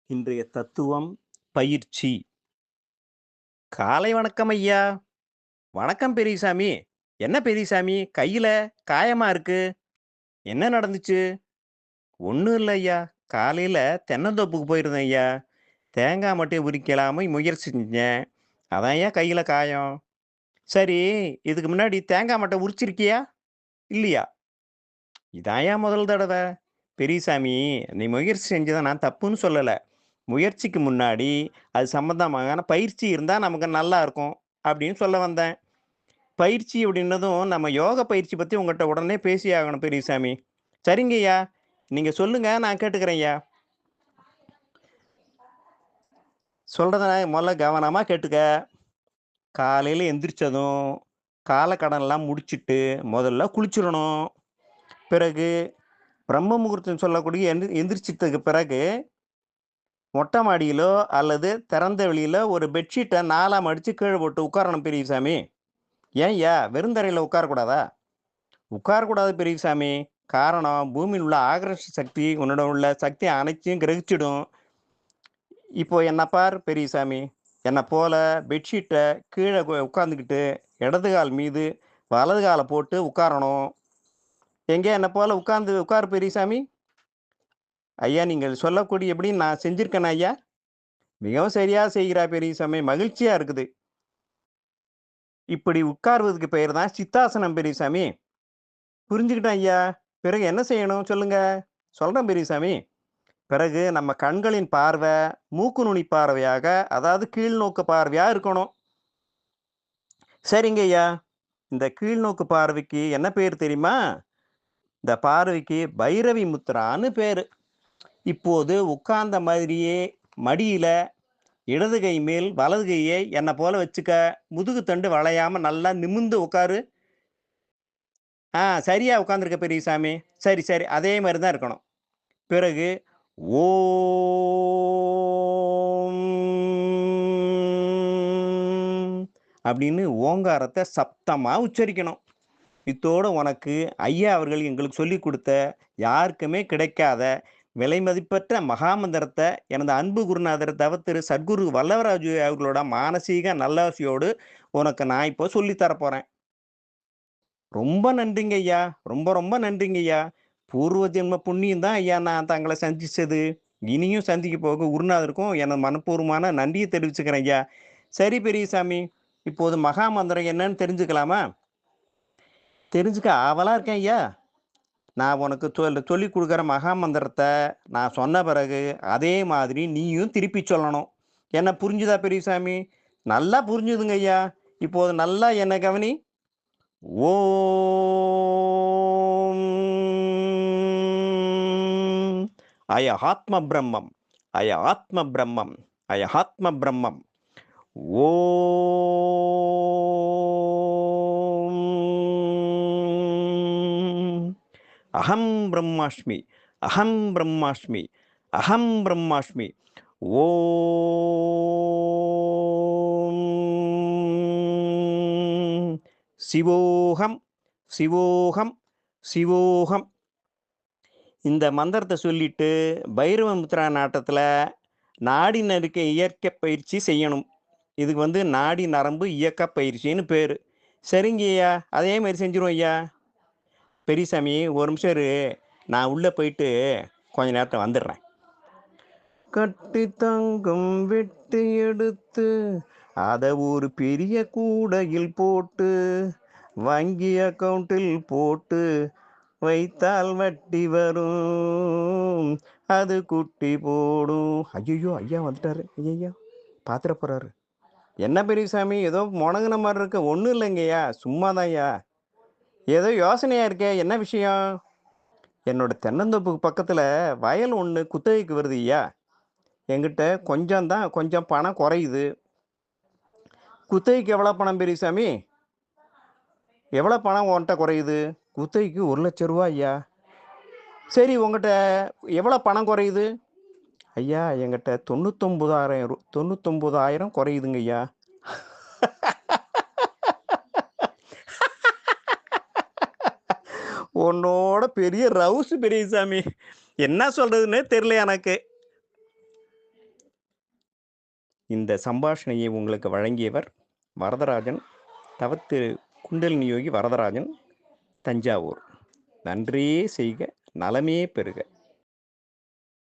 இன்றைய தத்துவம் பயிற்சி. காலை வணக்கம் ஐயா. வணக்கம் பெரியசாமி. என்ன பெரியசாமி கையில காயமா இருக்கு? என்ன நடந்துச்சு? ஒண்ணும் இல்ல ஐயா. காலையில தென்னந்தோப்புக்கு போயிருந்தேன் ஐயா. தேங்காய் மட்டைய உரிக்கலாம முயற்சி செஞ்சேன். அதான் ஐயா கையில காயம். சரி, இதுக்கு முன்னாடி தேங்காய் மட்டை உரிச்சிருக்கியா? இல்லையா? இதான்யா முதல் தடவ. பெரியசாமி, நீ முயற்சி செஞ்சத நான் தப்புன்னு சொல்லல. முயற்சிக்கு முன்னாடி அது சம்பந்தமான பயிற்சி இருந்தா நமக்கு நல்லா இருக்கும் அப்படின்னு சொல்ல வந்தேன். பயிற்சி அப்படின்னதும் நம்ம யோக பயிற்சி பத்தி உங்கள்ட்ட உடனே பேசி ஆகணும் பெரியசாமி. சரிங்கய்யா. நீங்க சொல்லுங்க, நான் கேட்டுக்கிறேன்யா. சொல்றத முதல்ல கவனமா கேட்டுக்க. காலையில எந்திரிச்சதும் கால கடன்லாம் முடிச்சிட்டு முதல்ல குளிச்சிடணும். பிறகு பிரம்ம முகூர்த்தம் சொல்லக்கூடிய எந்திரிச்சிட்டதுக்கு பிறகு மொட்டை மாடியிலோ அல்லது திறந்த வெளியில ஒரு பெட்ஷீட்டை நாலா மடிச்சு கீழே போட்டு உட்காரணும் பெரியசாமி. ஏன்யா வெறும் தரையில உட்காரக்கூடாதா? உட்காரக்கூடாது பெரியசாமி. காரணம், பூமியில் உள்ள ஆகர்ஷ சக்தி உன்னோட உள்ள சக்தி அனைத்தையும் கிரகிச்சிடும். இப்போ என்ன பார் பெரியசாமி, என்னை போல பெட்ஷீட்டை கீழே உட்காந்துக்கிட்டு இடது கால் மீது வலது காலை போட்டு உட்காரணும். எங்கே என்னை போல உட்காரு பெரியசாமி. ஐயா, நீங்கள் சொல்லக்கூடிய எப்படி நான் செஞ்சிருக்கேன் ஐயா? மிகவும் சரியா செய்கிறா பெரியசாமி. மகிழ்ச்சியா இருக்குது. இப்படி உட்கார்வதுக்கு பெயர் தான் சித்தாசனம் பெரியசாமி. புரிஞ்சுக்கிட்டேன் ஐயா. பிறகு என்ன செய்யணும் சொல்லுங்க? சொல்றேன் பெரியசாமி. பிறகு நம்ம கண்களின் பார்வை மூக்கு நுனி பார்வையாக, அதாவது கீழ்நோக்கு பார்வையா இருக்கணும். சரிங்க ஐயா. இந்த கீழ்நோக்கு பார்வைக்கு என்ன பேர் தெரியுமா? இந்த பார்வைக்கு பைரவி முத்ரான்னு பேரு. இப்போது உட்கார்ந்த மாதிரியே மடியில இடது கை மேல் வலது கையை என்ன போல வச்சுக்க. முதுகு தண்டு வளையாம நல்லா நிமிர்ந்து உட்காரு. சரியா உட்காந்துருக்க பெரியசாமி. சரி, சரி. அதே மாரி தான் இருக்கணும். பிறகு ஓம் அப்படின்னு ஓங்காரத்தை சப்தமா உச்சரிக்கணும். இத்தோட உனக்கு ஐயா அவர்கள் எங்களுக்கு சொல்லிக் கொடுத்த யாருக்குமே கிடைக்காத விலைமதிப்பற்ற மகாமந்திரத்தை எனது அன்பு குருநாதர் தவ திரு சத்குரு வல்லவராஜு அவர்களோட மானசீக நல்லாசியோடு உனக்கு நான் இப்போ சொல்லித்தர போறேன். ரொம்ப நன்றிங்க ஐயா. ரொம்ப ரொம்ப நன்றிங்க ஐயா. பூர்வ ஜென்ம புண்ணியம் தான் ஐயா நான் தங்களை சந்திச்சது. இனியும் சந்திக்க போக குருநாதருக்கும் எனது மனப்பூர்வமான நன்றியை தெரிவிச்சுக்கிறேன் ஐயா. சரி பெரியசாமி, இப்போது மகா மந்திரம் என்னன்னு தெரிஞ்சுக்கலாமா? தெரிஞ்சுக்க ஆவலா இருக்கேன் ஐயா. நான் உனக்கு சொல்லிக் கொடுக்குற மகா மந்திரத்தை நான் சொன்ன பிறகு அதே மாதிரி நீயும் திருப்பி சொல்லணும். என்ன புரிஞ்சுதா பெரியசாமி? நல்லா புரிஞ்சுதுங்க ஐயா. இப்போது நல்லா என்ன கவனி. ஓம் அய ஆத்ம பிரம்மம், அய ஆத்ம பிரம்மம், அய ஆத்ம பிரம்மம். ஓம் அகம் பிரம்மாஸ்மி, அகம் பிரம்மாஸ்மி, அகம் பிரம்மாஸ்மி. ஓம் சிவோகம், சிவோகம், சிவோகம். இந்த மந்திரத்தை சொல்லிட்டு பைரவ முத்ரா நாட்டத்தில் நாடி நடுக்க இயற்கை பயிற்சி செய்யணும். இதுக்கு நாடி நரம்பு இயக்க பயிற்சின்னு பேர். சரிங்க ஐயா, அதே மாதிரி செஞ்சிருவோம் ஐயா. பெரியசாமி, ஒரு நிமிஷம் இரு. நான் உள்ளே போயிட்டு கொஞ்ச நேரத்தை வந்துடுறேன். கட்டி தங்கம் வெட்டி எடுத்து அதை ஒரு பெரிய கூடையில் போட்டு வங்கி அக்கௌண்ட்டில் போட்டு வைத்தால் வட்டி வரும், அது குட்டி போடும். ஐயோ, ஐயா வந்துட்டாரு. ஐயா பாத்திர போறாரு. என்ன பெரியசாமி, ஏதோ முணங்குன மாதிரி இருக்கு? ஒன்றும் இல்லைங்கய்யா, சும்மாதான் ஐயா. ஏதோ யோசனையா இருக்கே, என்ன விஷயம்? என்னோட தென்னந்தோப்புக்கு பக்கத்துல வயல் ஒன்று குத்தகைக்கு வருது ஐயா. என்கிட்ட கொஞ்சம் பணம் குறையுது. குத்தகைக்கு எவ்வளோ பணம் பெரியசாமி? எவ்வளோ பணம் உன்கிட்ட குறையுது? குத்தகைக்கு 1,00,000 ரூபா ஐயா. சரி, உங்ககிட்ட எவ்வளோ பணம் குறையுது? ஐயா, என்கிட்ட 99,000 குறையுதுங்க ஐயா. உன்னோட பெரிய ரவுஸ் பெரியசாமி. என்ன சொல்றதுன்னே தெரியல எனக்கு. இந்த சம்பாஷணையை உங்களுக்கு வழங்கியவர் வரதராஜன், தவத்திரு குண்டலினி யோகி வரதராஜன், தஞ்சாவூர். நன்றே செய்க, நலமே பெறுக.